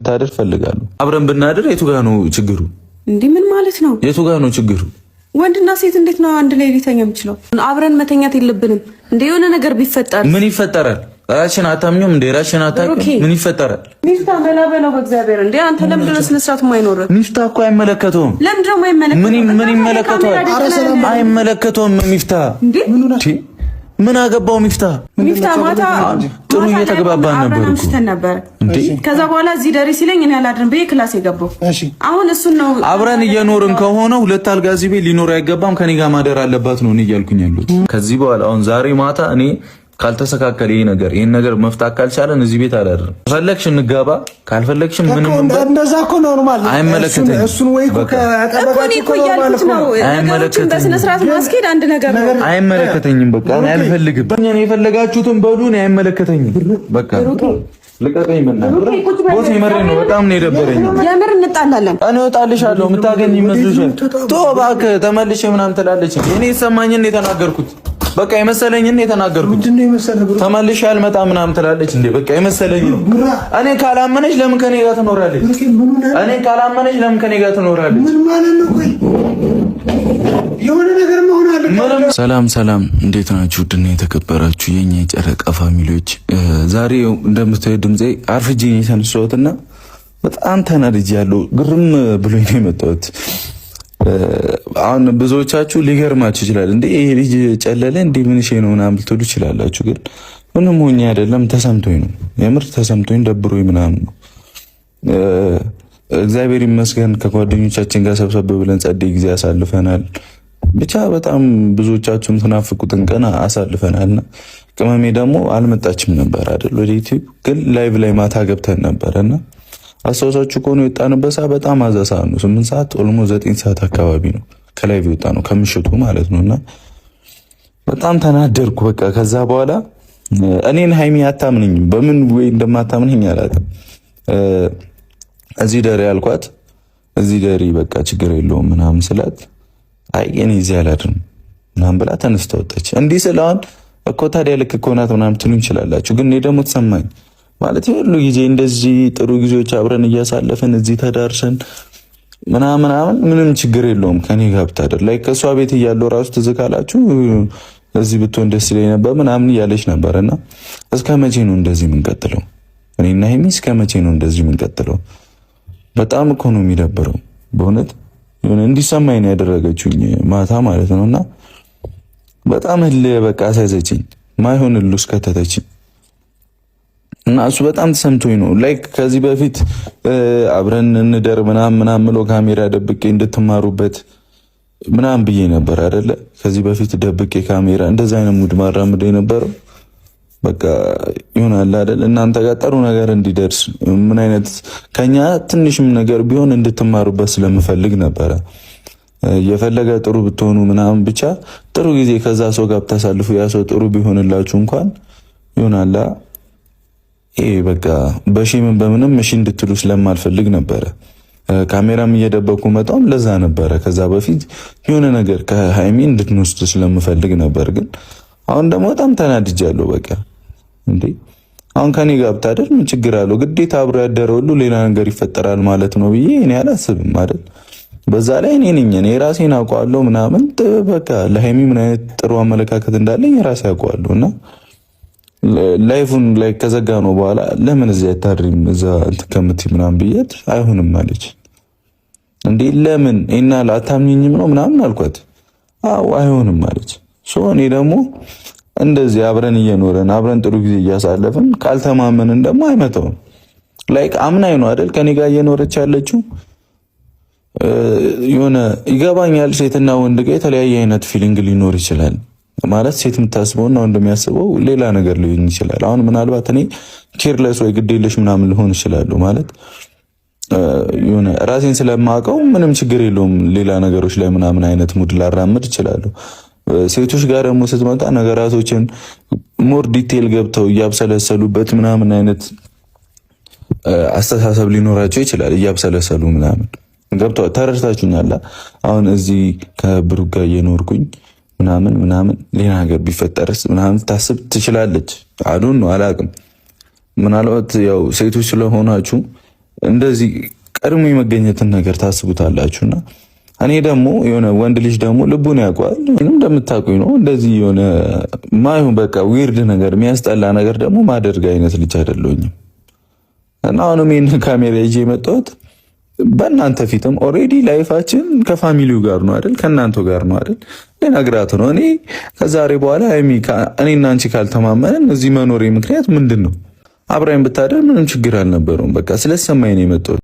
ታደር ፈልጋለሁ። አብረን ብናደር የቱ ጋር ነው ችግሩ? እንዴ ምን ማለት ነው? የቱ ጋር ነው ችግሩ? ወንድና ሴት እንዴት ነው አንድ ላይ ሊተኛ የሚችለው? አብረን መተኛት የለብንም እንዴ? የሆነ ነገር ቢፈጠር ምን ይፈጠራል? ራስሽን አታምኚም እንዴ? ራስሽን አታውቂም? ምን ይፈጠራል? ሚፍታ በላበለው በእግዚአብሔር እንዴ! አንተ ለምንድን ነው ስነ ስርዓት የማይኖር? ሚፍታ እኮ አይመለከተውም። ለምንድን ነው የማይመለከተው? ምን ይመለከተዋል? አይመለከተውም። ሚፍታ ምን አገባው? ሚፍታ ማታ ጥሩ እየተግባባን ነበር እንዴ? ከዛ በኋላ እዚህ ደሪ ሲለኝ እኔ አላድርም በይ ክላስ የገባው። አሁን እሱን ነው አብረን እየኖርን ከሆነ ሁለት አልጋ እዚህ ቤት ሊኖር አይገባም፣ ከኔ ጋር ማደር አለባት ነው እኔ እያልኩኝ ያሉት። ከዚህ በኋላ አሁን ዛሬ ማታ እኔ ካልተሰካከለ ይሄን ነገር መፍታት ካልቻለን እዚህ ቤት አላድርም። ከፈለግሽ እንጋባ፣ ካልፈለግሽም ምንም እንደዛ እኮ ኖርማል። አይመለከተኝም። እሱን ወይ እኮ እያልኩት ነው። ነገሮችን በስነ ስርዓት ማስኬድ አንድ ነገር ነው። አይመለከተኝም። በቃ እኔ አልፈልግም። እኔ የፈለጋችሁትን በሉ፣ እኔ አይመለከተኝም። በቃ ልቀቀኝ። ቦስ የመረኝ ነው። በጣም ነው የደበረኝ። የምር እንጣላለን። እኔ እወጣልሻለሁ። የምታገኝ ይመስልሻል? ቶ እባክህ ተመልሼ ምናምን ትላለች። እኔ የሰማኝን የተናገርኩት በቃ የመሰለኝን የተናገርኩት። ተመልሼ አልመጣም ምናምን ትላለች። እንዴ በቃ የመሰለኝ ነው። እኔ ካላመነች ለምን ከኔ ጋር ትኖራለች? እኔ ካላመነች ለምን ከኔ ጋር ትኖራለች? ምን ማለት ነው? ቆይ የሆነ ነገር መሆን አለ። ሰላም፣ እንዴት ናችሁ? ድና የተከበራችሁ የኛ የጨረቃ ፋሚሊዎች፣ ዛሬ እንደምታዩ ድምጼ አርፍጄ ነው የተነሳሁትና በጣም ተናድጃለሁ። ግርም ብሎኝ ነው የመጣሁት። አሁን ብዙዎቻችሁ ሊገርማችሁ ይችላል። እንዴ ይሄ ልጅ ጨለለ እንዴ ምን ሼ ነው ምናምን ልትሉ ይችላላችሁ። ግን ምንም ሆኜ አይደለም፣ ተሰምቶኝ ነው። የምር ተሰምቶኝ ደብሮኝ ምናምን ነው። እግዚአብሔር ይመስገን ከጓደኞቻችን ጋር ሰብሰብ ብለን ጸደይ ጊዜ አሳልፈናል። ብቻ በጣም ብዙዎቻችሁም ተናፍቁትን ቀን አሳልፈናልና ቅመሜ ደግሞ አልመጣችም ነበር አይደል ወደ ዩቲዩብ። ግን ላይቭ ላይ ማታ ገብተን ነበርና አስተዋሳችሁ ከሆነ የወጣንበት ሰዓት በጣም አዛሳ ነው። 8 ሰዓት ኦልሞ 9 ሰዓት አካባቢ ነው ከላይቭ የወጣ ነው ከምሽቱ ማለት ነውና በጣም ተናደርኩ። በቃ ከዛ በኋላ እኔን ሃይሚ አታምነኝም። በምን ወይ እንደማታምነኝ አላውቅም። እዚህ ደሪ አልኳት። እዚህ ደሪ በቃ ችግር የለውም ምናምን ስላት አይ እኔ እዚህ አላድርም ምናምን ብላ ተነስታ ወጣች። እንዲህ ስለአሁን እኮ ታዲያ ልክ እኮ ናት ምናምን ትሉኝ ይችላላችሁ። ግን እኔ ደግሞ ተሰማኝ ማለት ሁሉ ጊዜ እንደዚህ ጥሩ ጊዜዎች አብረን እያሳለፈን እዚህ ተዳርሰን ምናምን ምንም ችግር የለውም ከኔ ጋር ብታደር ላይ ከሷ ቤት እያለው ራሱ ትዝ ካላችሁ እዚህ ብትሆን ደስ ይለኝ ነበር ምናምን እያለች ነበርና እስከ መቼ ነው እንደዚህ የምንቀጥለው? እኔና ሀይሚ እስከ መቼ ነው እንደዚህ የምንቀጥለው? በጣም እኮ ነው የሚደብረው በእውነት የሆነ እንዲሰማኝ ነው ያደረገችኝ ማታ ማለት ነውና በጣም በቃ አሳዘችኝ። ማይሆን ልውስ ከተተችኝ እና እሱ በጣም ተሰምቶኝ ነው። ላይክ ከዚህ በፊት አብረን እንደር ምናምን ብሎ ካሜራ ደብቄ እንድትማሩበት ምናምን ብዬ ነበር አይደለ? ከዚህ በፊት ደብቄ ካሜራ እንደዛ አይነት ሙድ ማራምድ የነበረው በቃ ይሆናል አይደል? እናንተ ጋር ጥሩ ነገር እንዲደርስ ምን አይነት ከኛ ትንሽም ነገር ቢሆን እንድትማሩበት ስለምፈልግ ነበረ። የፈለገ ጥሩ ብትሆኑ ምናምን ብቻ ጥሩ ጊዜ ከዛ ሰው ጋር ብታሳልፉ ያ ሰው ጥሩ ቢሆንላችሁ እንኳን ይሆናል ይሄ በቃ በሺምን በምንም እሺ እንድትሉ ስለማልፈልግ ነበረ ካሜራም እየደበኩ መጣም ለዛ ነበረ። ከዛ በፊት የሆነ ነገር ከሃይሚ እንድትወስዱ ስለምፈልግ ነበር። ግን አሁን ደግሞ በጣም ተናድጃለሁ። በቃ እንዴ አሁን ከኔ ጋር ብታደር ምን ችግር አለው? ግዴታ አብሮ ያደረ ሁሉ ሌላ ነገር ይፈጠራል ማለት ነው ብዬ እኔ አላስብም አይደል? በዛ ላይ እኔ ራሴን አውቀዋለሁ ምናምን በቃ ለሃይሚ ምን አይነት ጥሩ አመለካከት እንዳለኝ ራሴ አውቀዋለሁና ላይፉን ላይ ከዘጋ ነው በኋላ ለምን እዚህ አታድሪም እዛ እንትከምት ምናምን ብዬት አይሆንም አለች። እንዴ ለምን እና ላታምኚኝም ነው ምናምን አልኳት። አዎ አይሆንም አለች። እኔ ደግሞ እንደዚህ አብረን እየኖረን አብረን ጥሩ ጊዜ እያሳለፍን ካልተማመንን ደግሞ አይመጣውም። ላይክ አምናኝ ነው አይደል ከኔ ጋር እየኖረች ያለችው። የሆነ ይገባኛል ሴትና ወንድ ጋር የተለያየ አይነት ፊሊንግ ሊኖር ይችላል ማለት ሴት የምታስበውና ወንድ የሚያስበው ሌላ ነገር ሊሆን ይችላል። አሁን ምናልባት እኔ ኬርለስ ወይ ግዴለሽ ምናምን ሊሆን ይችላል ማለት የሆነ ራሴን ስለማውቀው ምንም ችግር የለውም ሌላ ነገሮች ላይ ምናምን አይነት ሙድ ላራምድ እችላለሁ። ሴቶች ጋር ደግሞ ስትመጣ ነገራቶችን ሞር ዲቴል ገብተው እያብሰለሰሉበት ምናምን አይነት አስተሳሰብ ሊኖራቸው ይችላል። እያብሰለሰሉ ምናምን ገብተው ተረድታችሁኛል። አሁን እዚህ ከብሩክ ጋር እየኖርኩኝ ምናምን ሌላ ነገር ቢፈጠርስ ምናምን ታስብ ትችላለች። አዱን ነው አላውቅም። ምናልባት ያው ሴቶች ስለሆናችሁ እንደዚህ ቀድሞ የመገኘትን ነገር ታስቡታላችሁና እኔ ደግሞ የሆነ ወንድ ልጅ ደግሞ ልቡን ያውቀዋል። ምንም እንደምታውቁኝ ነው። እንደዚህ የሆነ ማይሆን በቃ ዊርድ ነገር የሚያስጠላ ነገር ደግሞ ማደርግ አይነት ልጅ አይደለሁኝም። እና አሁንም ይሄን ካሜራ ይዤ የመጣሁት በእናንተ ፊትም ኦልሬዲ ላይፋችን ከፋሚሊው ጋር ነው አይደል? ከእናንተ ጋር ነው አይደል? ለነግራት ነው። እኔ ከዛሬ በኋላ እኔና አንቺ ካልተማመንን እዚህ መኖሬ ምክንያት ምንድን ነው? አብራኝ ብታደር ምንም ችግር አልነበረውም። በቃ ስለሰማኝ ነው የመጣሁት።